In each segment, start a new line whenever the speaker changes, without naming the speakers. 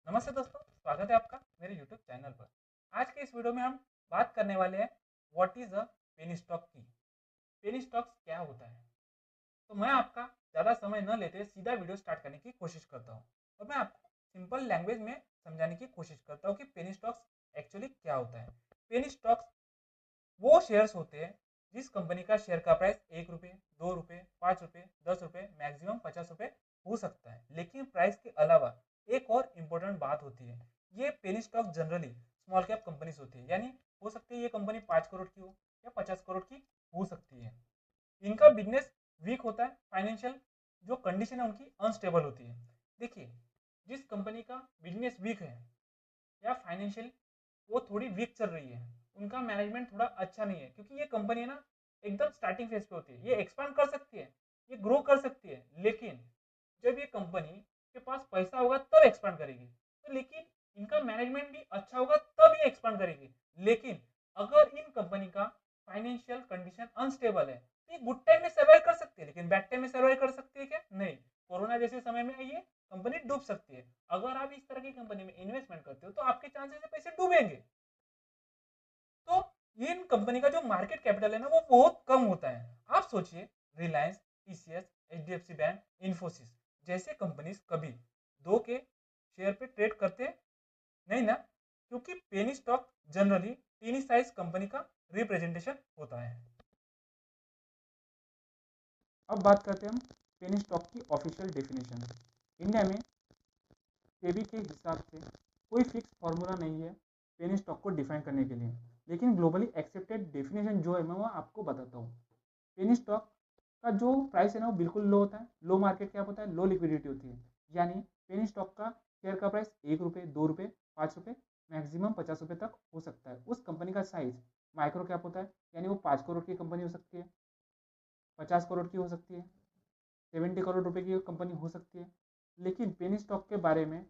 नमस्ते दोस्तों, स्वागत है आपका मेरे YouTube चैनल पर। आज के इस वीडियो में हम बात करने वाले हैं what is a penny stock की। पेनी स्टॉक्स क्या होता है। तो मैं आपका ज़्यादा समय न लेते सीधा वीडियो स्टार्ट करने की कोशिश करता हूँ और मैं आपको सिंपल लैंग्वेज में समझाने की कोशिश करता हूँ कि पेनी स्टॉक्स एक्चुअली क्या होता है। पेनी स्टॉक्स वो शेयर्स होते हैं जिस कंपनी का शेयर का प्राइस 1 रुपये, 2 रुपये, 5 रुपये, 10 रुपये, मैक्सिमम 50 रुपये हो सकता है। लेकिन प्राइस के अलावा एक और इम्पोर्टेंट बात होती है, ये पेनी stock generally small cap companies होती है, यानी हो सकती है ये कंपनी 5 करोड़ की हो या 50 करोड़ की हो सकती है। इनका बिजनेस वीक होता है, फाइनेंशियल जो कंडीशन है उनकी अनस्टेबल होती है। देखिए, जिस कंपनी का बिजनेस वीक है या फाइनेंशियल वो थोड़ी वीक चल रही है, उनका मैनेजमेंट थोड़ा अच्छा नहीं है, क्योंकि ये कंपनी है ना एकदम स्टार्टिंग फेज पे होती है। ये एक्सपांड कर सकती है, ये ग्रो कर सकती है, लेकिन जब ये कंपनी के पास पैसा होगा तब एक्सपांड करेगी। तो लेकिन इनका मैनेजमेंट भी अच्छा होगा तब ये एक्सपांड करेगी। लेकिन अगर इन कंपनी का फाइनेंशियल कंडीशन अनस्टेबल है तो ये गुड टाइम में सर्वाइव कर सकती है, लेकिन बैड टाइम में सर्वाइव कर सकती है क्या? नहीं। कोरोना जैसे समय में ये कंपनी डूब सकती है। अगर आप इस तरह की कंपनी में इन्वेस्टमेंट करते हो तो आपके चांसेस है पैसे डूबेंगे। तो ये इन कंपनी का जो मार्केट कैपिटल है ना वो बहुत कम होता है। आप सोचिए, Reliance, TCS, HDFC bank, Infosys जैसे कंपनीज कभी 2 के शेयर पे ट्रेड करते नहीं ना, क्योंकि penny stock generally tiny size company का रिप्रेजेंटेशन होता है। अब बात करते हैं हम पेनी स्टॉक की ऑफिशियल डेफिनेशन। इंडिया में सेबी के हिसाब से कोई फिक्स फार्मूला नहीं है पेनी स्टॉक को डिफाइन करने के लिए, लेकिन ग्लोबली एक्सेप्टेड डेफिनेशन जो है मैं वो आपको बताता हूँ। पेनी स्टॉक का जो प्राइस है ना वो बिल्कुल लो होता है। लो मार्केट कैप होता है, लो लिक्विडिटी होती है। यानी पेनी स्टॉक का शेयर का प्राइस 1 रुपये, 2 रुपये, 5 रुपये, मैक्सिमम 50 रुपये तक हो सकता है। उस कंपनी का साइज माइक्रो कैप होता है, यानी वो 5 करोड़ की कंपनी हो सकती है, 50 करोड़ की हो सकती है, 70 करोड़ रुपए की कंपनी हो सकती है। लेकिन पेनी स्टॉक के बारे में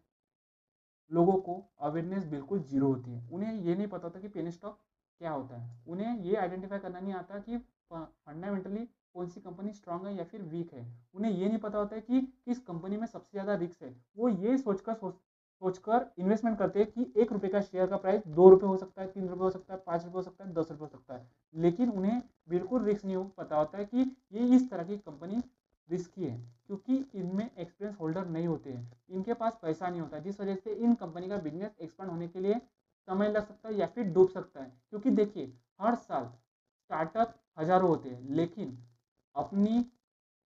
लोगों को अवेयरनेस बिल्कुल जीरो होती है। उन्हें ये नहीं पता होता कि पेनी स्टॉक क्या होता है। उन्हें ये आइडेंटिफाई करना नहीं आता कि फंडामेंटली कौन सी कंपनी स्ट्रांग है या फिर वीक है। उन्हें ये नहीं पता होता है कि किस कंपनी में सबसे ज़्यादा रिस्क है। वो ये सोचकर इन्वेस्टमेंट करते हैं कि 1 रुपये का शेयर का प्राइस 2 रुपये हो सकता है, 3 रुपये हो सकता है, 5 रुपये हो सकता है, 10 रुपये हो सकता है। लेकिन उन्हें बिल्कुल रिस्क नहीं पता होता है कि ये इस तरह की कंपनी रिस्की है, क्योंकि इनमें एक्सपीरियंस होल्डर नहीं होते हैं, इनके पास पैसा नहीं होता, जिस वजह से इन कंपनी का बिजनेस एक्सपांड होने के लिए समय लग सकता है या फिर डूब सकता है। क्योंकि देखिए, हर साल स्टार्टअप हजारों होते हैं, लेकिन अपनी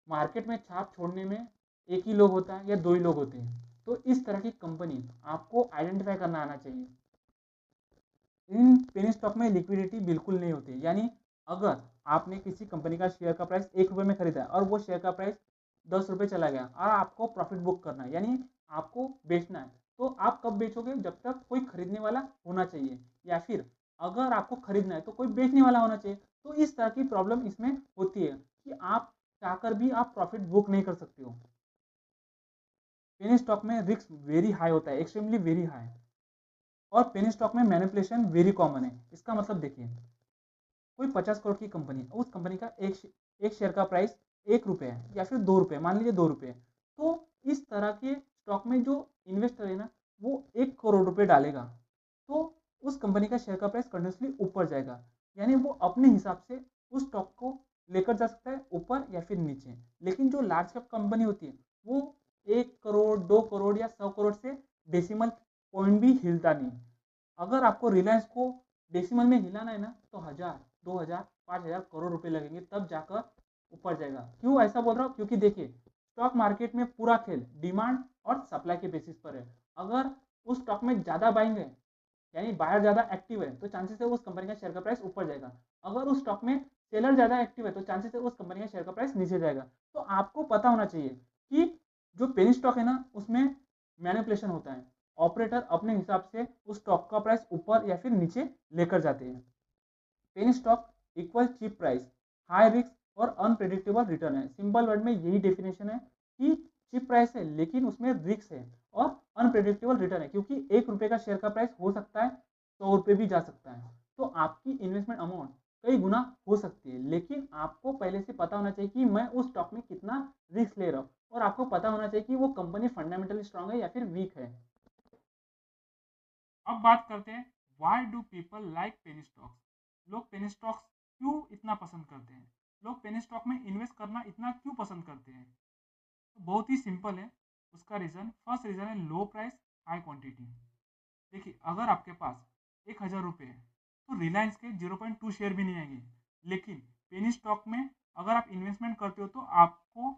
मार्केट में छाप छोड़ने में एक ही लोग होता है या दो ही लोग होते हैं। तो इस तरह की कंपनी आपको आइडेंटिफाई करना आना चाहिए। इन पेनी स्टॉक में लिक्विडिटी बिल्कुल नहीं होती। यानी अगर आपने किसी कंपनी का शेयर का प्राइस 1 रुपये में खरीदा है और वो शेयर का प्राइस 10 रुपये चला गया और आपको प्रॉफिट बुक करना है, यानी आपको बेचना है, तो आप कब बेचोगे? जब तक कोई खरीदने वाला होना चाहिए, या फिर अगर आपको खरीदना है तो कोई बेचने वाला होना चाहिए। तो इस तरह की प्रॉब्लम इसमें होती है कि आप चाहकर भी आप प्रॉफिट बुक नहीं कर सकते हो। पेनी स्टॉक में रिस्क वेरी हाई होता है, एक्सट्रीमली वेरी हाई। और पेनी स्टॉक में मैनिपुलेशन वेरी कॉमन है। इसका मतलब देखिए, कोई 50 करोड़ की कंपनी, उस कंपनी का एक शेयर का प्राइस 1 रुपये है या फिर 2 रुपये, मान लीजिए 2 रुपये। तो इस तरह के स्टॉक में जो इन्वेस्टर है ना वो 1 करोड़ रुपए डालेगा, तो उस कंपनी का शेयर का प्राइस कंटिन्यूसली ऊपर जाएगा। यानी वो अपने हिसाब से उस स्टॉक को लेकर जा सकता है ऊपर या फिर नीचे। लेकिन जो लार्ज कैप कंपनी होती है वो 1 करोड़, 2 करोड़ या 100 करोड़ से डेसिमल पॉइंट भी हिलता नहीं। अगर आपको रिलायंस को डेसिमल में हिलाना है ना तो 1000, 2000, 5000 करोड़ रुपए लगेंगे, तब जाकर ऊपर जाएगा। क्यों ऐसा बोल रहा हूँ? क्योंकि देखिए, स्टॉक मार्केट में पूरा खेल डिमांड और सप्लाई के बेसिस पर है। अगर उस स्टॉक में ज्यादा बाइंग है, यानी बायर ज्यादा एक्टिव है, तो चांसेस है उस कंपनी का शेयर का प्राइस ऊपर जाएगा। अगर उस स्टॉक में सेलर ज्यादा एक्टिव है तो चांसेस है उस कंपनी का शेयर का प्राइस नीचे जाएगा। तो आपको पता होना चाहिए कि जो पेनी स्टॉक है ना उसमें मैनिपुलेशन होता है। ऑपरेटर अपने हिसाब से उस स्टॉक का प्राइस ऊपर या फिर नीचे लेकर जाते हैं। Penny stock equal cheap price, high risk और अनप्रेडिक्टेबल रिटर्न है। सिंपल वर्ड में यही डेफिनेशन है कि चीप प्राइस है लेकिन उसमें रिस्क है और अनप्रेडिक्टेबल रिटर्न है, क्योंकि 1 रुपये का शेयर का प्राइस हो सकता है 100 रुपये भी जा सकता है। तो आपकी इन्वेस्टमेंट अमाउंट कई गुना हो सकती है, लेकिन आपको पहले से पता होना चाहिए कि मैं उस स्टॉक में कितना रिस्क ले रहा हूँ, और आपको पता होना चाहिए कि वो कंपनी फंडामेंटली स्ट्रांग है या फिर वीक है। अब बात करते हैं why do people like penny stocks. लोग पेनी स्टॉक्स क्यों इतना पसंद करते हैं, लोग पेनी स्टॉक में इन्वेस्ट करना इतना क्यों पसंद करते हैं। तो बहुत ही सिंपल है उसका रीज़न। फर्स्ट रीज़न है लो प्राइस हाई क्वांटिटी। देखिए अगर आपके पास 1,000 रुपये है तो रिलायंस के 0.2 शेयर भी नहीं आएंगे, लेकिन पेनी स्टॉक में अगर आप इन्वेस्टमेंट करते हो तो आपको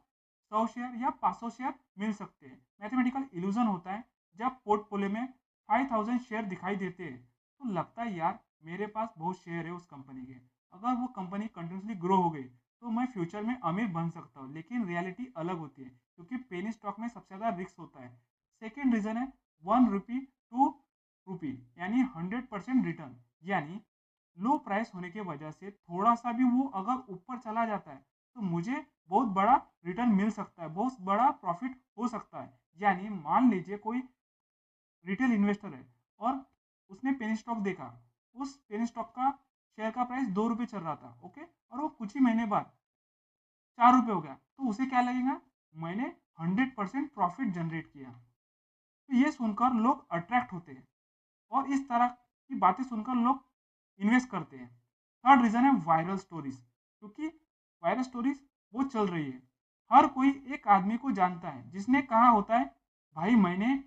100 शेयर या 500 शेयर मिल सकते हैं। मैथमेटिकल इल्यूजन होता है। जब पोर्टफोलियो में 5,000 शेयर दिखाई देते हैं तो लगता है यार मेरे पास बहुत शेयर है उस कंपनी के, अगर वो कंपनी कंटिन्यूसली ग्रो हो गई तो मैं फ्यूचर में अमीर बन सकता हूँ। लेकिन रियलिटी अलग होती है क्योंकि पेनी स्टॉक में सबसे ज़्यादा रिस्क होता है। सेकेंड रीज़न है 1 रुपी 2 रुपी यानी 100% रिटर्न। यानी लो प्राइस होने की वजह से थोड़ा सा भी वो अगर ऊपर चला जाता है तो मुझे बहुत बड़ा रिटर्न मिल सकता है, बहुत बड़ा प्रॉफिट हो सकता है। यानी मान लीजिए कोई रिटेल इन्वेस्टर है और उसने पेनी स्टॉक देखा, उस पेनी स्टॉक का शेयर का प्राइस 2 रुपये चल रहा था, ओके, और वो कुछ ही महीने बाद 4 रुपये हो गया, तो उसे क्या लगेगा, मैंने 100% प्रॉफिट जनरेट किया। तो ये सुनकर लोग अट्रैक्ट होते हैं और इस तरह की बातें सुनकर लोग इन्वेस्ट करते हैं। थर्ड रीज़न है वायरल स्टोरीज, क्योंकि वायरल स्टोरीज वो चल रही है। हर कोई एक आदमी को जानता है जिसने कहा होता है भाई मैंने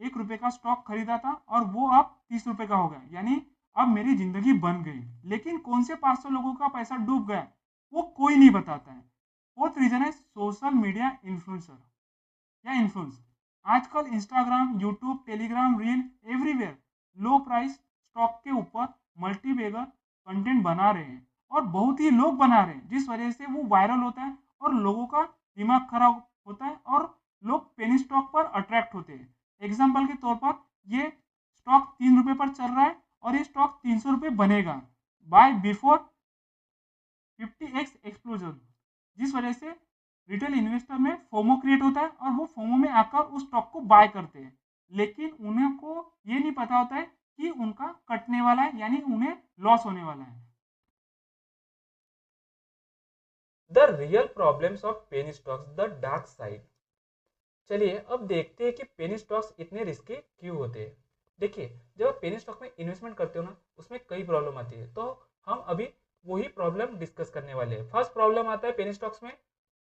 1 रुपये का स्टॉक खरीदा था और वो अब 30 रुपये का हो गया, यानी अब मेरी जिंदगी बन गई। लेकिन कौन से 500 लोगों का पैसा डूब गया वो कोई नहीं बताता है। फोर्थ रीजन है सोशल मीडिया इन्फ्लुएंसर या इन्फ्लुएंस। आजकल Instagram, YouTube, Telegram, reel everywhere लो प्राइस स्टॉक के ऊपर मल्टीबेगर कंटेंट बना रहे हैं और बहुत ही लोग बना रहे हैं, जिस वजह से वो वायरल होता है और लोगों का दिमाग खराब होता है और लोग पेनी स्टॉक पर अट्रैक्ट होते हैं। एग्जाम्पल के तौर पर ये स्टॉक 3 रुपये पर चल रहा है और ये स्टॉक 300 रुपये बनेगा बाय बिफोर 50x एक्सप्लोजन, जिस वजह से रिटेल इन्वेस्टर में फोमो क्रिएट होता है और वो फोमो में आकर उस स्टॉक को बाय करते हैं। लेकिन उन्हें को ये नहीं पता होता है कि उनका कटने वाला है, यानी उन्हें लॉस होने वाला है।
The real problems of penny stocks, the dark side. चलिए अब देखते हैं कि पेनी स्टॉक्स इतने रिस्की क्यों होते हैं। देखिए जब आप पेनी स्टॉक में इन्वेस्टमेंट करते हो ना, उसमें कई प्रॉब्लम आती है, तो हम अभी वही प्रॉब्लम डिस्कस करने वाले हैं। फर्स्ट प्रॉब्लम आता है पेनी स्टॉक्स में,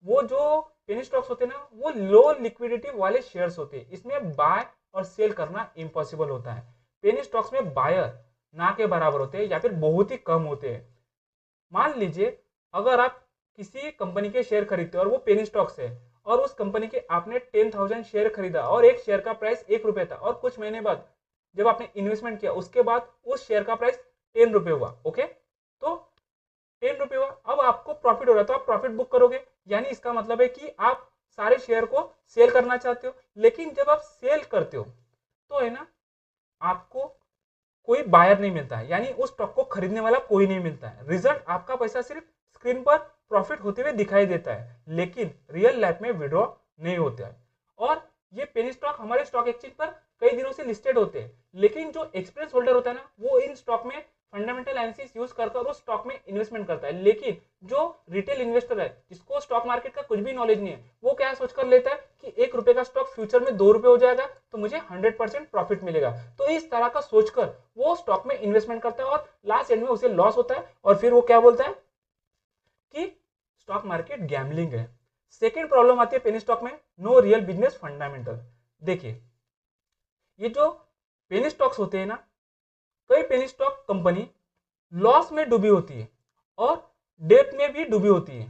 वो जो पेनी स्टॉक्स होते हैं ना वो लो लिक्विडिटी वाले शेयर्स होते हैं, इसमें बाय और सेल करना इम्पॉसिबल होता है। पेनी स्टॉक्स में बायर ना के बराबर होते हैं या फिर बहुत ही कम होते हैं। मान लीजिए अगर आप किसी कंपनी के शेयर खरीदते हो और वो पेनी स्टॉक्स है और उस कंपनी के आपने 10,000 शेयर खरीदा और एक शेयर का प्राइस 1 रुपये था और कुछ महीने बाद जब आपने इन्वेस्टमेंट किया उसके बाद उस शेयर का प्राइस 10 रुपये हुआ, ओके, तो 10 रुपये हुआ, अब आपको प्रॉफिट हो रहा है तो आप प्रॉफिट बुक करोगे। यानी इसका मतलब है कि आप सारे शेयर को सेल करना चाहते हो। लेकिन जब आप सेल करते हो तो है ना, आपको कोई बायर नहीं मिलता है, यानी उस स्टॉक को खरीदने वाला कोई नहीं मिलता है। रिजल्ट आपका पैसा सिर्फ स्क्रीन पर प्रॉफिट होते हुए दिखाई देता है, लेकिन रियल लाइफ में विड्रॉ नहीं होता है। और ये पेनी स्टॉक हमारे स्टॉक एक्सचेंज पर कई दिनों से लिस्टेड होते हैं, लेकिन जो एक्सपीरियंस होल्डर होता है ना वो इन स्टॉक में फंडामेंटल एनालिसिस यूज कर उस स्टॉक में इन्वेस्टमेंट करता है। लेकिन जो रिटेल इन्वेस्टर है जिसको स्टॉक मार्केट का कुछ भी नॉलेज नहीं है, वो क्या सोच कर लेता है कि 1 रुपये का स्टॉक फ्यूचर में 2 रुपये हो जाएगा तो मुझे 100% प्रॉफिट मिलेगा। तो इस तरह का सोचकर वो स्टॉक में इन्वेस्टमेंट करता है और लास्ट एंड में उसे लॉस होता है और फिर वो क्या बोलता है कि स्टॉक मार्केट गैम्बलिंग है। सेकेंड प्रॉब्लम आती है पेनी स्टॉक में, नो रियल बिजनेस फंडामेंटल। देखिए ये जो पेनी स्टॉक्स होते हैं ना, कई पेनी स्टॉक कंपनी लॉस में डूबी होती है और डेट में भी डूबी होती है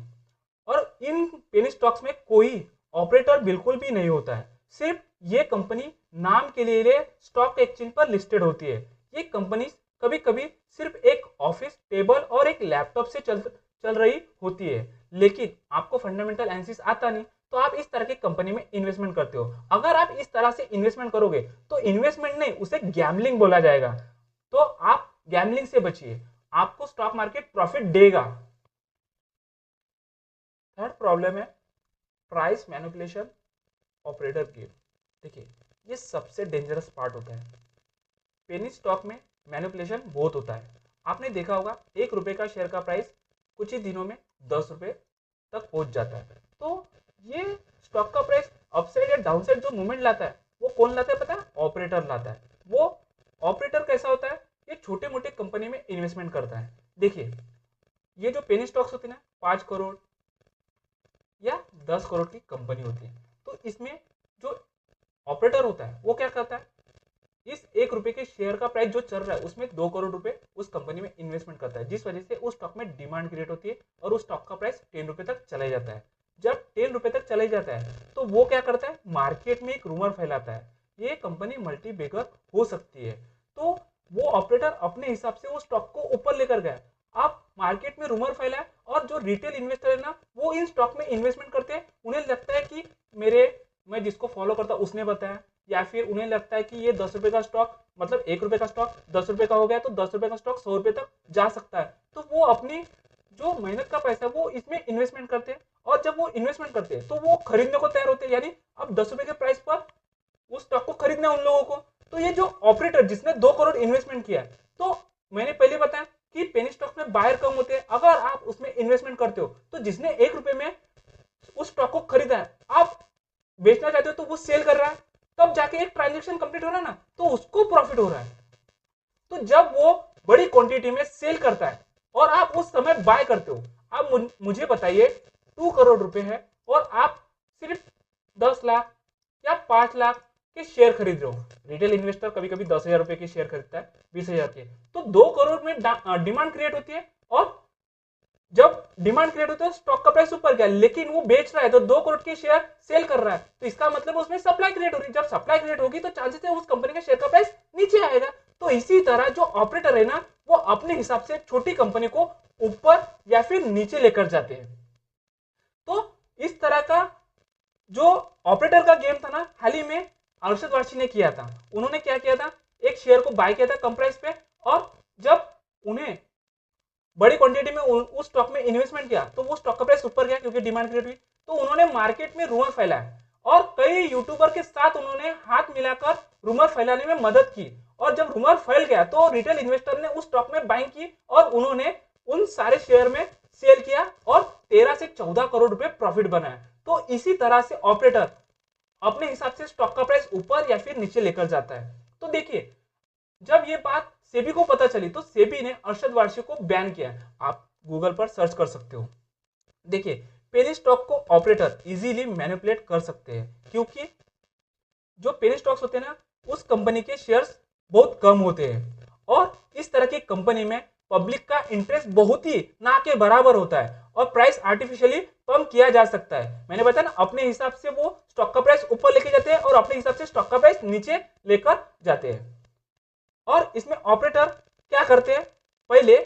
और इन पेनी स्टॉक्स में कोई ऑपरेटर बिल्कुल भी नहीं होता है। सिर्फ ये कंपनी नाम के लिए स्टॉक एक्सचेंज पर लिस्टेड होती है। ये कंपनी कभी कभी सिर्फ एक ऑफिस टेबल और एक लैपटॉप से चल रही होती है, लेकिन आपको फंडामेंटल एनालिसिस आता नहीं तो आप इस तरह की कंपनी में इन्वेस्टमेंट करते हो। अगर आप इस तरह से इन्वेस्टमेंट करोगे तो इन्वेस्टमेंट नहीं, उसे गैम्बलिंग बोला जाएगा। तो आप गैम्बलिंग से बचिए, आपको स्टॉक मार्केट प्रॉफिट देगा। थर्ड प्रॉब्लम है प्राइस मैनिपुलेशन ऑपरेटर गेम। देखिए ये सबसे डेंजरस पार्ट होता है। पेनी स्टॉक में मैनिपुलेशन बहुत होता है। आपने देखा होगा 1 रुपये का शेयर का प्राइस कुछ ही दिनों में 10 रुपये तक पहुंच जाता है। तो ये स्टॉक का प्राइस अपसाइड या डाउनसाइड जो मूवमेंट लाता है वो कौन लाता है पता है? ऑपरेटर लाता है। वो ऑपरेटर कैसा होता है, ये छोटे मोटे कंपनी में इन्वेस्टमेंट करता है। देखिए ये जो पेनी स्टॉक्स होते हैं ना, 5 करोड़ या 10 करोड़ की कंपनी होती है, तो इसमें जो ऑपरेटर होता है वो क्या करता है, इस 1 रुपए के शेयर का प्राइस जो चल रहा है उसमें 2 करोड़ रुपए उस कंपनी में इन्वेस्टमेंट करता है, जिस वजह से उस स्टॉक में डिमांड क्रिएट होती है और उस स्टॉक का प्राइस 10 रुपए तक चला जाता है। जब 10 रुपए तक चला जाता है तो वो क्या करता है, मार्केट में एक रूमर फैलाता है ये कंपनी मल्टी बेगर हो सकती है। तो वो ऑपरेटर अपने हिसाब से वो स्टॉक को ऊपर लेकर गया। आप मार्केट में रूमर फैला और जो रिटेल इन्वेस्टर है ना वो इन स्टॉक में इन्वेस्टमेंट करते हैं, उन्हें लगता है कि मैं जिसको फॉलो करता उसने बताया, या फिर उन्हें लगता है कि ये 10 रुपए का स्टॉक, मतलब 1 रुपए का स्टॉक 10 रुपए का हो गया तो 10 रुपए का स्टॉक 100 रुपए तक जा सकता है, तो वो अपनी जो मेहनत का पैसा वो इसमें इन्वेस्टमेंट करते हैं। और जब वो इन्वेस्टमेंट करते हैं तो वो खरीदने को तैयार होते हैं, यानी अब 10 रुपए के प्राइस पर उस स्टॉक को खरीदना है उन लोगों को। तो ये जो ऑपरेटर जिसने 2 करोड़ इन्वेस्टमेंट किया, तो मैंने पहले बताया कि पेनी स्टॉक में बायर कम होते हैं, अगर आप उसमें इन्वेस्टमेंट करते हो तो जिसने 1 रुपए में उस स्टॉक को खरीदा है, आप बेचना चाहते हो तो वो सेल कर रहा है, तब जाके एक ट्रांजेक्शन कंप्लीट हो रहा है ना, तो उसको प्रॉफिट हो रहा है। तो जब वो बड़ी क्वांटिटी में सेल करता है और आप उस समय बाय करते हो, आप मुझे बताइए 2 करोड़ रुपए है और आप सिर्फ 10 लाख या 5 लाख के शेयर खरीद रहे हो। रिटेल इन्वेस्टर कभी कभी 10,000 रुपए के शेयर खरीदता है, 20,000 के, तो 2 करोड़ में डिमांड क्रिएट होती है और जब डिमांड क्रिएट होती है स्टॉक का प्राइस ऊपर गया, लेकिन वो बेच रहा है तो 2 करोड़ के शेयर सेल कर रहा है, तो इसका मतलब उसमें सप्लाई क्रिएट हो रही है। जब सप्लाई क्रिएट होगी तो चांसेस है उस कंपनी के शेयर का प्राइस नीचे आएगा। तो इसी तरह जो ऑपरेटर है ना वो अपने हिसाब से छोटी कंपनी को ऊपर या फिर नीचे लेकर जाते हैं। तो इस तरह का जो ऑपरेटर का गेम था ना, हाल ही में अरशद वारसी ने किया था। उन्होंने क्या किया था, एक शेयर को बाय किया था कम प्राइस पे, और जब उन्हें बड़ी क्वांटिटी में उस स्टॉक में इन्वेस्टमेंट किया तो वो स्टॉक का प्राइस ऊपर गया क्योंकि डिमांड क्रिएट हुई, तो उन्होंने मार्केट में रूमर फैलाया और कई यूट्यूबर के साथ उन्होंने हाथ मिलाकर रूमर फैलाने में मदद की। और जब रूमर फैल गया तो रिटेल इन्वेस्टर ने उस स्टॉक में बाइंग की और उन्होंने उन सारे शेयर में सेल किया और 13 से 14 करोड़ रुपए प्रॉफिट बनाया। तो इसी तरह से ऑपरेटर अपने हिसाब से स्टॉक का प्राइस ऊपर या फिर नीचे लेकर जाता है। तो देखिए जब ये बात सेबी को पता चली तो सेबी ने अरशद वारसी को बैन किया। आप गूगल पर सर्च कर सकते हो। देखिए पेनी स्टॉक को ऑपरेटर इजीली मैनिपुलेट कर सकते हैं, क्योंकि जो पेनी स्टॉक्स होते हैं ना उस कंपनी के शेयर्स बहुत कम होते हैं और इस तरह की कंपनी में पब्लिक का इंटरेस्ट बहुत ही ना के बराबर होता है और प्राइस आर्टिफिशियली कम किया जा सकता है। मैंने बताया ना अपने हिसाब से वो स्टॉक का प्राइस ऊपर लेके जाते हैं और अपने हिसाब से स्टॉक का प्राइस नीचे लेकर जाते हैं। और इसमें ऑपरेटर क्या करते हैं, पहले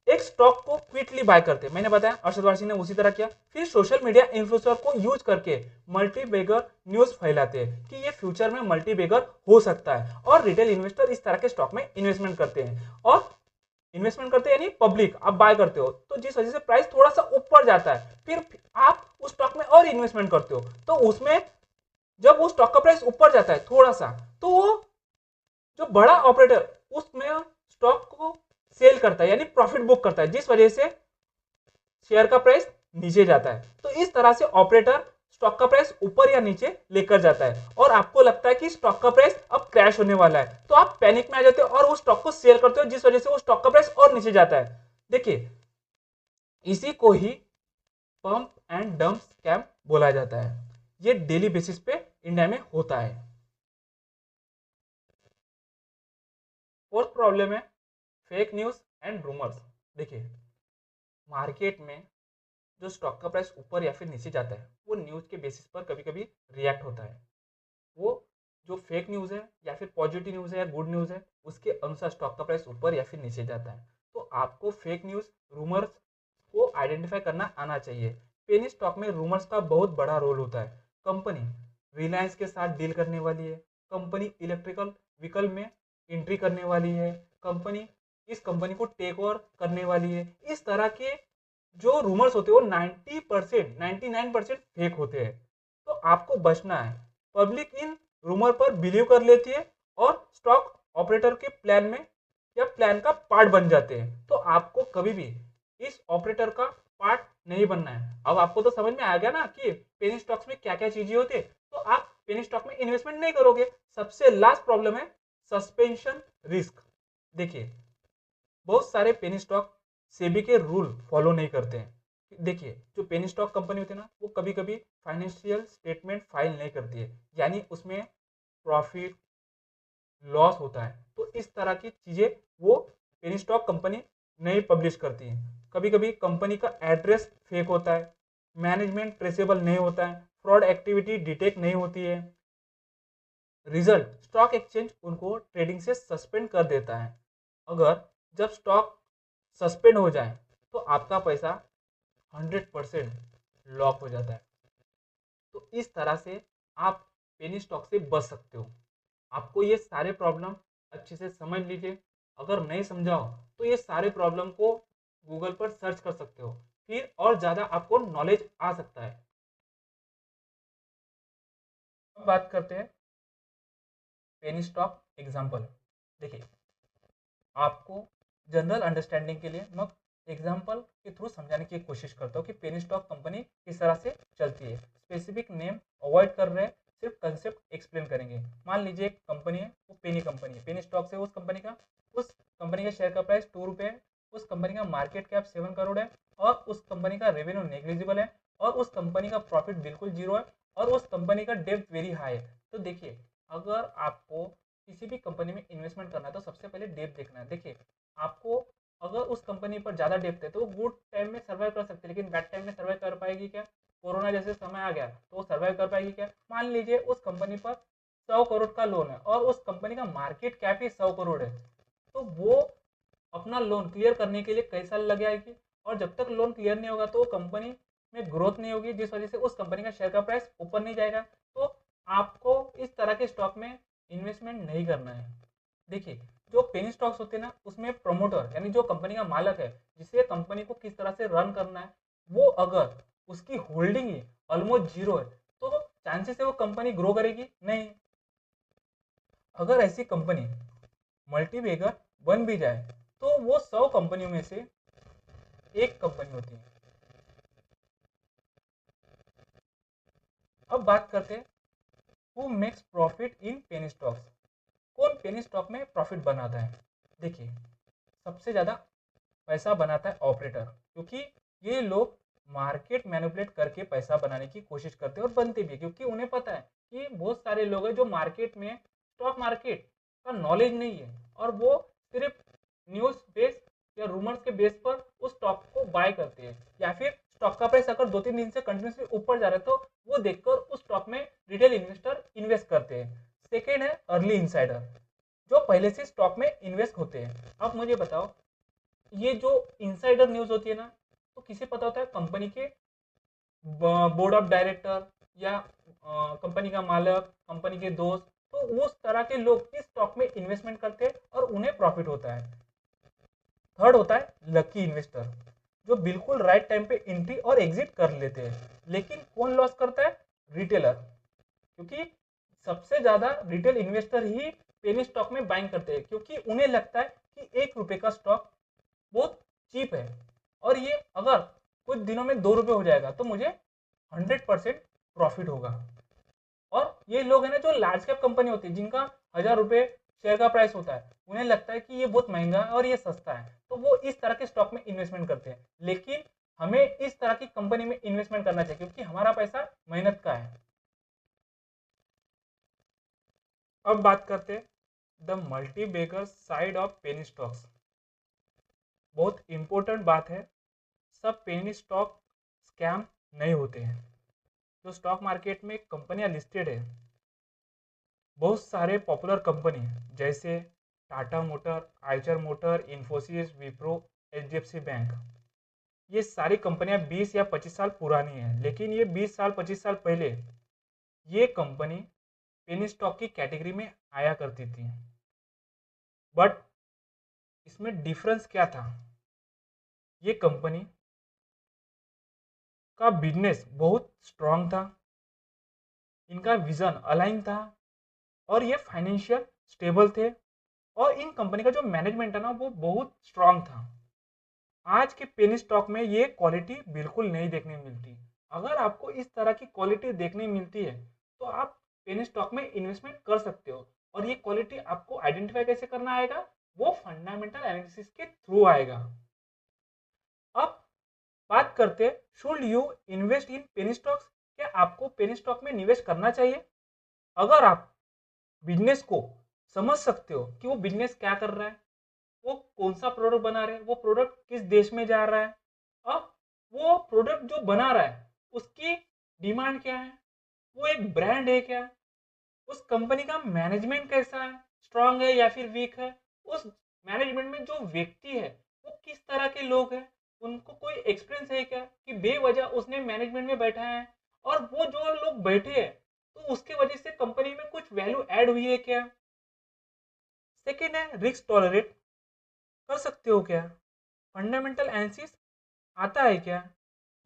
एक स्टॉक को क्विकली बाय करते हैं, मैंने बताया अरशद वारसी ने उसी तरह किया। फिर सोशल मीडिया इन्फ्लुएंसर को यूज करके मल्टी बेगर न्यूज फैलाते हैं कि ये फ्यूचर में मल्टी बेगर हो सकता है और रिटेल इन्वेस्टर इस तरह के स्टॉक में इन्वेस्टमेंट करते हैं और इन्वेस्टमेंट करते हैं यानी पब्लिक आप बाय करते हो, तो जिस वजह से प्राइस थोड़ा सा ऊपर जाता है, फिर आप उस स्टॉक में और इन्वेस्टमेंट करते हो, तो उसमें जब वो स्टॉक का प्राइस ऊपर जाता है थोड़ा सा, तो वो जो बड़ा ऑपरेटर उसमें स्टॉक को सेल करता है यानी प्रॉफिट बुक करता है, जिस वजह से शेयर का प्राइस नीचे जाता है। तो इस तरह से ऑपरेटर स्टॉक का प्राइस ऊपर या नीचे लेकर जाता है और आपको लगता है कि स्टॉक का प्राइस अब क्रैश होने वाला है, तो आप पैनिक में आ जाते हो और उस स्टॉक को सेल करते हो, जिस वजह से वो स्टॉक का प्राइस और नीचे जाता है। देखिए इसी को ही पंप एंड डंप स्कैम बोला जाता है। ये डेली बेसिस पे इंडिया में होता है। फोर्थ प्रॉब्लम है फेक न्यूज एंड रूमर्स। देखिए मार्केट में जो स्टॉक का प्राइस ऊपर या फिर नीचे जाता है वो न्यूज के बेसिस पर कभी कभी रिएक्ट होता है। वो जो फेक न्यूज है या फिर पॉजिटिव न्यूज है या गुड न्यूज है उसके अनुसार स्टॉक का प्राइस ऊपर या फिर नीचे जाता है। तो आपको फेक न्यूज रूमर्स को आइडेंटिफाई करना आना चाहिए। पेनी स्टॉक में रूमर्स का बहुत बड़ा रोल होता है। कंपनी रिलायंस के साथ डील करने वाली है, कंपनी इलेक्ट्रिकल व्हीकल में एंट्री करने वाली है, कंपनी इस कंपनी को टेक ओवर करने वाली है, इस तरह के जो रूमर्स होते हैं वो 90% 99% फेक होते हैं। तो आपको बचना है। पब्लिक इन रूमर पर बिलीव कर लेती है और स्टॉक ऑपरेटर के प्लान में या प्लान का पार्ट बन जाते हैं। तो आपको कभी भी इस ऑपरेटर का पार्ट नहीं बनना है। अब आपको तो समझ में आ गया ना कि पेनी स्टॉक्स में क्या क्या चीजें होती है, तो आप पेनी स्टॉक में इन्वेस्टमेंट नहीं करोगे। सबसे लास्ट प्रॉब्लम है सस्पेंशन रिस्क। देखिए बहुत सारे पेनी स्टॉक सेबी के रूल फॉलो नहीं करते हैं। देखिए जो पेनी स्टॉक कंपनी होती है ना, वो कभी कभी फाइनेंशियल स्टेटमेंट फाइल नहीं करती है, यानी उसमें प्रॉफिट लॉस होता है। तो इस तरह की चीज़ें वो पेनी स्टॉक कंपनी नहीं पब्लिश करती है। कभी कभी कंपनी का एड्रेस फेक होता है, मैनेजमेंट ट्रेसेबल नहीं होता है, फ्रॉड एक्टिविटी डिटेक्ट नहीं होती है। रिजल्ट, स्टॉक एक्सचेंज उनको ट्रेडिंग से सस्पेंड कर देता है। अगर जब स्टॉक सस्पेंड हो जाए तो आपका पैसा 100% लॉक हो जाता है। तो इस तरह से आप पेनी स्टॉक से बच सकते हो। आपको ये सारे प्रॉब्लम अच्छे से समझ लीजिए। अगर नहीं समझाओ तो ये सारे प्रॉब्लम को गूगल पर सर्च कर सकते हो, फिर और ज़्यादा आपको नॉलेज आ सकता है। अब बात करते हैं पेनी स्टॉक एग्जाम्पल। देखिए आपको जनरल अंडरस्टैंडिंग के लिए मैं एग्जाम्पल के थ्रू समझाने की कोशिश करता हूँ कि पेनी स्टॉक कंपनी किस तरह से चलती है। स्पेसिफिक नेम अवॉइड कर रहे हैं, सिर्फ कंसेप्ट एक्सप्लेन करेंगे। मान लीजिए एक कंपनी है, वो पेनी कंपनी है, पेनी स्टॉक से उस कंपनी का शेयर का प्राइस 2 रुपये है, उस कंपनी का मार्केट कैप 7 करोड़ है, और उस कंपनी का रेवेन्यू नेग्लिजिबल है, और उस कंपनी का प्रॉफिट बिल्कुल जीरो है, और उस कंपनी का डेब्ट वेरी हाई है। तो देखिए अगर आपको किसी भी कंपनी में इन्वेस्टमेंट करना है तो सबसे पहले डेप्थ देखना है। देखिए आपको अगर उस कंपनी पर ज़्यादा डेप्थ है तो वो गुड टाइम में सर्वाइव कर सकती है, लेकिन बैड टाइम में सर्वाइव कर पाएगी क्या? कोरोना जैसे समय आ गया तो वो सर्वाइव कर पाएगी क्या? मान लीजिए उस कंपनी पर 100 करोड़ का लोन है और उस कंपनी का मार्केट कैप ही 100 करोड़ है, तो वो अपना लोन क्लियर करने के लिए कई साल लग जाएगी, और जब तक लोन क्लियर नहीं होगा तो वो कंपनी में ग्रोथ नहीं होगी, जिस वजह से उस कंपनी का शेयर का प्राइस ऊपर नहीं जाएगा। तो आपको इस तरह के स्टॉक में इन्वेस्टमेंट नहीं करना है। देखिए जो पेनी स्टॉक्स होते हैं ना, उसमें प्रमोटर यानी जो कंपनी का मालक है, जिसे कंपनी को किस तरह से रन करना है, वो अगर उसकी होल्डिंग ही ऑलमोस्ट जीरो है तो चांसेस है वो कंपनी ग्रो करेगी नहीं। अगर ऐसी कंपनी मल्टीबैगर बन भी जाए तो वो 100 कंपनियों में से एक कंपनी होती है। अब बात करते हैं who makes profit in penny stocks. कौन पेनी स्टॉक में प्रॉफिट बनाता है? देखिए सबसे ज़्यादा पैसा बनाता है ऑपरेटर, क्योंकि ये लोग मार्केट मैनिपुलेट करके पैसा बनाने की कोशिश करते हैं और बनते भी है, क्योंकि उन्हें पता है कि बहुत सारे लोग हैं जो मार्केट में स्टॉक मार्केट का नॉलेज नहीं है, और वो सिर्फ न्यूज़ बेस या रूमर्स के बेस पर उस स्टॉक को बाय करते हैं, या फिर स्टॉक का प्राइस अगर 2-3 दिन से कंटिन्यूसली ऊपर जा रहा है तो वो देखकर उस स्टॉक में रिटेल इन्वेस्टर इन्वेस्ट करते हैं। सेकेंड है अर्ली इंसाइडर, जो पहले से स्टॉक में इन्वेस्ट होते हैं। अब मुझे बताओ, ये जो इनसाइडर न्यूज होती है ना, तो किसे पता होता है? कंपनी के बोर्ड ऑफ डायरेक्टर या कंपनी का मालक, कंपनी के दोस्त, तो उस तरह के लोग इस स्टॉक में इन्वेस्टमेंट करते हैं और उन्हें प्रॉफिट होता है। थर्ड होता है लकी इन्वेस्टर, जो बिल्कुल राइट टाइम पे एंट्री और एग्जिट कर लेते हैं। लेकिन कौन लॉस करता है? रिटेलर, क्योंकि सबसे ज्यादा रिटेल इन्वेस्टर ही पेनी स्टॉक में बाइंग करते हैं, क्योंकि उन्हें लगता है कि 1 रुपए का स्टॉक बहुत चीप है, और ये अगर कुछ दिनों में 2 रुपये हो जाएगा तो मुझे 100% प्रॉफिट होगा। और ये लोग है ना जो लार्ज कैप कंपनी होती है, जिनका 1000 रुपये शेयर का प्राइस होता है, उन्हें लगता है कि ये बहुत महंगा है और ये सस्ता है, तो वो इस तरह के स्टॉक में इन्वेस्टमेंट करते हैं। लेकिन हमें इस तरह की कंपनी में इन्वेस्टमेंट करना चाहिए, क्योंकि हमारा पैसा मेहनत का है। अब बात करते हैं the multi beggar side of penny stocks. बहुत इंपॉर्टेंट बात है, सब पेनी स्टॉक स्कैम नहीं होते हैं। जो स्टॉक मार्केट में कंपनियां लिस्टेड है, बहुत सारे पॉपुलर कंपनी जैसे Tata motor, Eicher motor, Infosys, Wipro, HDFC bank, ये सारी कंपनियां 20 या 25 साल पुरानी हैं। लेकिन ये 20 साल 25 साल पहले ये कंपनी पेनी स्टॉक की कैटेगरी में आया करती थी। बट इसमें डिफरेंस क्या था? ये कंपनी का बिजनेस बहुत स्ट्रांग था, इनका विजन अलाइन था, और ये फाइनेंशियल स्टेबल थे, और इन कंपनी का जो मैनेजमेंट है ना वो बहुत स्ट्रांग था। आज के पेनी स्टॉक में ये क्वालिटी बिल्कुल नहीं देखने मिलती। अगर आपको इस तरह की क्वालिटी देखने मिलती है तो आप पेनी स्टॉक में इन्वेस्टमेंट कर सकते हो, और ये क्वालिटी आपको आइडेंटिफाई कैसे करना आएगा, वो फंडामेंटल एनालिसिस के थ्रू आएगा। अब बात करते हैं, should you invest in penny stocks, क्या आपको पेनी स्टॉक में निवेश करना चाहिए? अगर आप बिजनेस को समझ सकते हो कि वो बिजनेस क्या कर रहा है, वो कौन सा प्रोडक्ट बना रहे हैं, वो प्रोडक्ट किस देश में जा रहा है, अब वो प्रोडक्ट जो बना रहा है उसकी डिमांड क्या है, वो एक ब्रांड है क्या, उस कंपनी का मैनेजमेंट कैसा है, स्ट्रांग है या फिर वीक है, उस मैनेजमेंट में जो व्यक्ति है वो किस तरह के लोग हैं, उनको कोई एक्सपीरियंस है क्या कि बेवजह उसने मैनेजमेंट में बैठा है, और वो जो लोग बैठे हैं तो उसके वजह से कंपनी में कुछ वैल्यू ऐड हुई है क्या। सेकेंड है रिस्क टॉलरेट कर सकते हो क्या, फंडामेंटल एनालिसिस आता है क्या,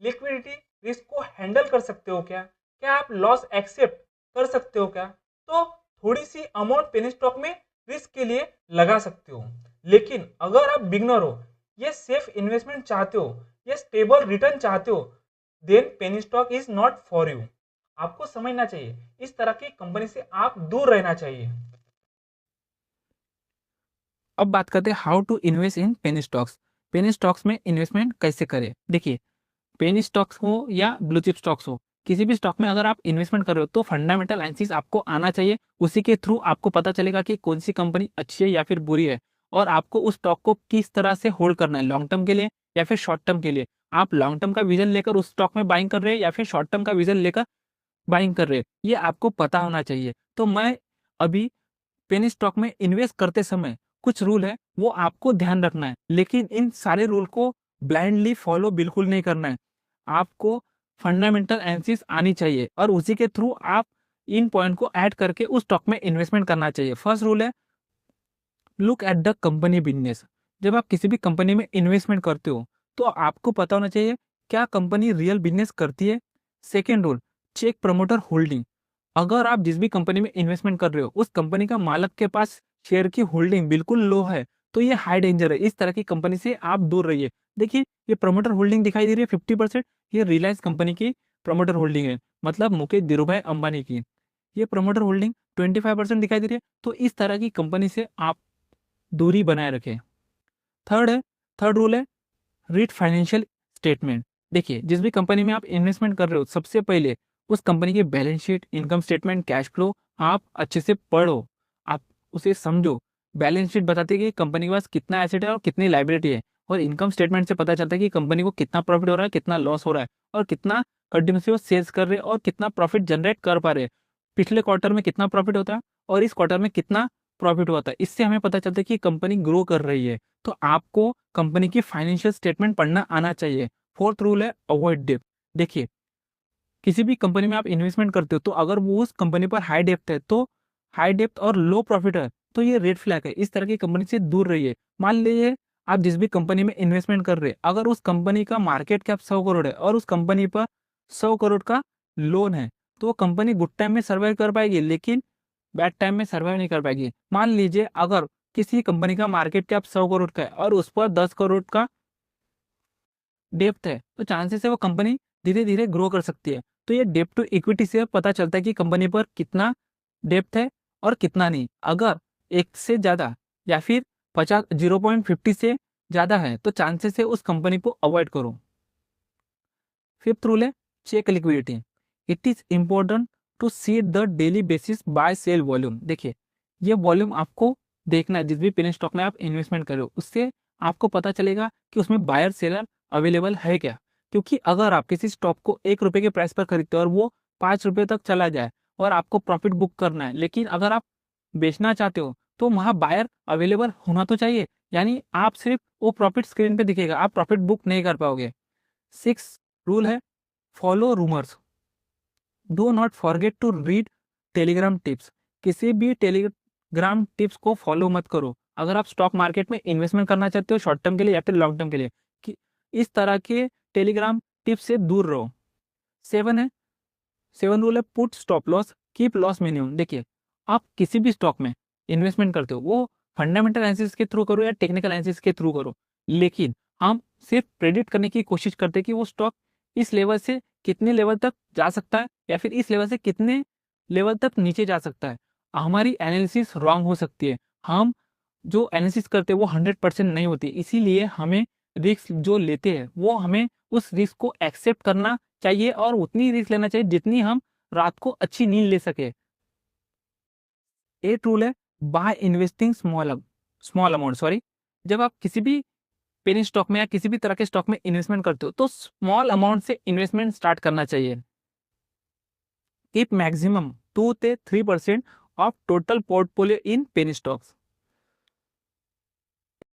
लिक्विडिटी रिस्क को हैंडल कर सकते हो क्या आप लॉस एक्सेप्ट कर सकते हो क्या, तो थोड़ी सी अमाउंट पेनी स्टॉक में रिस्क के लिए लगा सकते हो। लेकिन अगर आप बिगनर हो, ये सेफ इन्वेस्टमेंट चाहते हो, ये स्टेबल रिटर्न चाहते हो, then penny stock is not for you. आपको समझना चाहिए इस तरह की कंपनी से आप दूर रहना चाहिए।
अब बात करते हैं how to invest in penny stocks. Penny stocks में इन्वेस्टमेंट कैसे करें। देखिए, पेनी स्टॉक्स हो या ब्लू चिप स्टॉक्स हो, किसी भी स्टॉक में अगर आप इन्वेस्टमेंट कर रहे हो तो फंडामेंटल एनालिसिस आपको आना चाहिए। उसी के थ्रू आपको पता चलेगा कि कौन सी कंपनी अच्छी है या फिर बुरी है, और आपको उस स्टॉक को किस तरह से होल्ड करना है, लॉन्ग टर्म के लिए या फिर शॉर्ट टर्म के लिए। आप लॉन्ग टर्म का विजन लेकर उस स्टॉक में बाइंग कर रहे हैं या फिर शॉर्ट टर्म का विजन लेकर बाइंग कर रहे हैं, ये आपको पता होना चाहिए। तो मैं अभी पेनी स्टॉक में इन्वेस्ट करते समय कुछ रूल है वो आपको ध्यान रखना है, लेकिन इन सारे रूल को ब्लाइंडली फॉलो बिल्कुल नहीं करना है। आपको फंडामेंटल एनालिसिस आनी चाहिए और उसी के थ्रू आप इन पॉइंट को ऐड करके उस स्टॉक में इन्वेस्टमेंट करना चाहिए। फर्स्ट रूल है look at the company business. जब आप किसी भी कंपनी में इन्वेस्टमेंट करते हो तो आपको पता होना चाहिए क्या कंपनी रियल बिजनेस करती है। Second rule, check promoter holding. अगर आप जिस भी कंपनी में इन्वेस्टमेंट कर रहे हो उस कंपनी का मालिक के पास शेयर की होल्डिंग बिल्कुल लो है तो ये हाई डेंजर है, इस तरह की कंपनी से आप दूर रहिए। देखिए, ये प्रमोटर होल्डिंग दिखाई दे रही है 50%, ये रिलायंस कंपनी की प्रमोटर होल्डिंग है, मतलब मुकेश धीरूभाई अंबानी की। ये प्रमोटर होल्डिंग 25% दिखाई दे रही है, तो इस तरह की कंपनी से आप दूरी बनाए रखें। थर्ड रूल है रीड फाइनेंशियल स्टेटमेंट। देखिए, जिस भी कंपनी में आप इन्वेस्टमेंट कर रहे हो सबसे पहले उस कंपनी की balance sheet, income statement, cash flow आप अच्छे से पढ़ो, आप उसे समझो। बैलेंस शीट बताती है कि कंपनी के पास कितना एसेट है और कितनी लाइबिलिटी है, और इनकम स्टेटमेंट से पता चलता है कि कंपनी को कितना प्रॉफिट हो रहा है, कितना लॉस हो रहा है, और कितना कंटिन्यूसली वो सेल्स कर रहे हैं और कितना प्रॉफिट जनरेट कर पा रहे हैं। पिछले क्वार्टर में कितना प्रॉफिट होता है और इस क्वार्टर में कितना प्रॉफिट हुआ था, इससे हमें पता चलता है कि कंपनी ग्रो कर रही है। तो आपको कंपनी की फाइनेंशियल स्टेटमेंट पढ़ना आना चाहिए। फोर्थ रूल है अवॉइड डेप्ट। देखिए, किसी भी कंपनी में आप इन्वेस्टमेंट करते हो तो अगर वो उस कंपनी पर हाई डेप्ट है, तो हाई डेप्ट और लो प्रॉफिट है तो ये रेड फ्लैग है, इस तरह की कंपनी से दूर रहिए। मान लीजिए आप जिस भी कंपनी में इन्वेस्टमेंट कर रहे हैं, अगर उस कंपनी का मार्केट कैप 100 करोड़ है और उस कंपनी पर 100 करोड़ का लोन है, तो वो कंपनी गुड टाइम में सर्वाइव कर पाएगी लेकिन बैड टाइम में सर्वाइव नहीं कर पाएगी। मान लीजिए अगर किसी कंपनी का मार्केट कैप 100 करोड़ का है और उस पर 10 करोड़ का डेप्थ है, तो चांसेस है वो कंपनी धीरे धीरे ग्रो कर सकती है। तो ये डेप्थ टू इक्विटी से पता चलता है कि कंपनी पर कितना डेप्थ है और कितना नहीं। अगर एक से ज़्यादा या फिर 0.50 से ज़्यादा है तो चांसेस है उस कंपनी को अवॉइड करो। फिफ्थ रूल है check liquidity. It is important to see the daily basis buy sell volume. देखिए, ये वॉल्यूम आपको देखना है जिस भी पेनी स्टॉक में आप इन्वेस्टमेंट करो, उससे आपको पता चलेगा कि उसमें बायर सेलर अवेलेबल है क्या। क्योंकि अगर आप किसी स्टॉक को 1 रुपये के प्राइस पर खरीदते हो और वो 5 रुपये तक चला जाए और आपको प्रॉफिट बुक करना है, लेकिन अगर आप बेचना चाहते हो तो वहाँ बायर अवेलेबल होना तो चाहिए, यानी आप सिर्फ वो प्रॉफिट स्क्रीन पे दिखेगा, आप प्रॉफिट बुक नहीं कर पाओगे। सिक्स रूल है follow rumours. Do not forget to read Telegram tips. किसी भी टेलीग्राम टिप्स को फॉलो मत करो अगर आप स्टॉक मार्केट में इन्वेस्टमेंट करना चाहते हो शॉर्ट टर्म के लिए या फिर लॉन्ग टर्म के लिए, कि इस तरह के टेलीग्राम टिप्स से दूर रहो। सेवन रूल है put stop loss, keep loss minimum. देखिए, आप किसी भी स्टॉक में इन्वेस्टमेंट करते हो वो फंडामेंटल एनालिसिस के थ्रू करो या टेक्निकल एनालिसिस के थ्रू करो, लेकिन हम सिर्फ प्रेडिक्ट करने की कोशिश करते हैं कि वो स्टॉक इस लेवल से कितने लेवल तक जा सकता है या फिर इस लेवल से कितने लेवल तक नीचे जा सकता है। हमारी एनालिसिस रॉन्ग हो सकती है। हम जो एनालिसिस करते हैं वो 100% नहीं होती, इसीलिए हमें रिस्क जो लेते हैं वो हमें उस रिस्क को एक्सेप्ट करना चाहिए और उतनी रिस्क लेना चाहिए जितनी हम रात को अच्छी नींद ले सके। एक रूल है, बाय इन्वेस्टिंग स्मॉल अमाउंट। जब आप किसी भी पेनी स्टॉक में या किसी भी तरह के स्टॉक में इन्वेस्टमेंट करते हो तो स्मॉल अमाउंट से इन्वेस्टमेंट स्टार्ट करना चाहिए। कीप मैक्सिमम 2 से 3% of total portfolio in penny stocks.